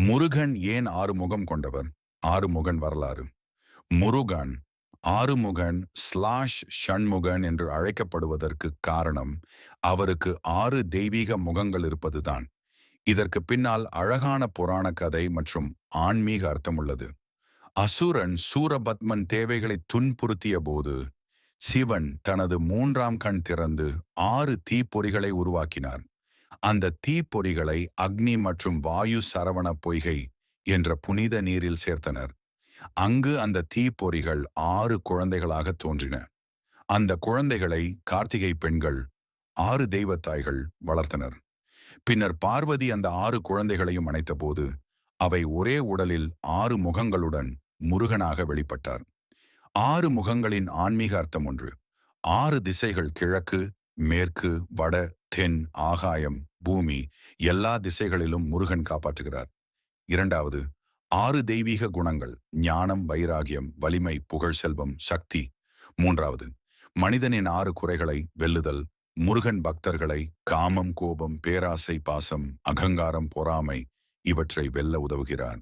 முருகன் ஏன் ஆறுமுகம் கொண்டவர்? ஆறுமுகன் வரலாறு. முருகன் ஆறுமுகன் ஷண்முகன் என்று அழைக்கப்படுவதற்கு காரணம் அவருக்கு 6 தெய்வீக முகங்கள் இருப்பதுதான். இதற்கு பின்னால் அழகான புராண கதை மற்றும் ஆன்மீக அர்த்தம் உள்ளது. அசுரன் சூரபத்மன் தேவைகளை துன்புறுத்திய போது சிவன் தனது 3ஆம் கண் திறந்து 6 தீப்பொறிகளை உருவாக்கினார். அந்த தீப்பொறிகளை அக்னி மற்றும் வாயு சரவண பொய்கை என்ற புனித நீரில் சேர்த்தனர். அங்கு அந்த தீப்பொறிகள் 6 குழந்தைகளாக தோன்றின. அந்த குழந்தைகளை கார்த்திகை பெண்கள் 6 தெய்வத்தாய்கள் வளர்த்தனர். பின்னர் பார்வதி அந்த 6 குழந்தைகளையும் அணைத்தபோது அவை ஒரே உடலில் 6 முகங்களுடன் முருகனாக வெளிப்பட்டார். 6 முகங்களின் ஆன்மீக அர்த்தம் ஒன்று. 6 திசைகள் கிழக்கு, மேற்கு, வட, தென், ஆகாயம், பூமி எல்லா திசைகளிலும் முருகன் காப்பாற்றுகிறார். இரண்டாவது, 6 தெய்வீக குணங்கள்: ஞானம், வைராகியம், வலிமை, புகழ், செல்வம், சக்தி. மூன்றாவது, மனிதனின் 6 குறைகளை வெல்லுதல். முருகன் பக்தர்களை காமம், கோபம், பேராசை, பாசம், அகங்காரம், பொறாமை இவற்றை வெல்ல உதவுகிறார்.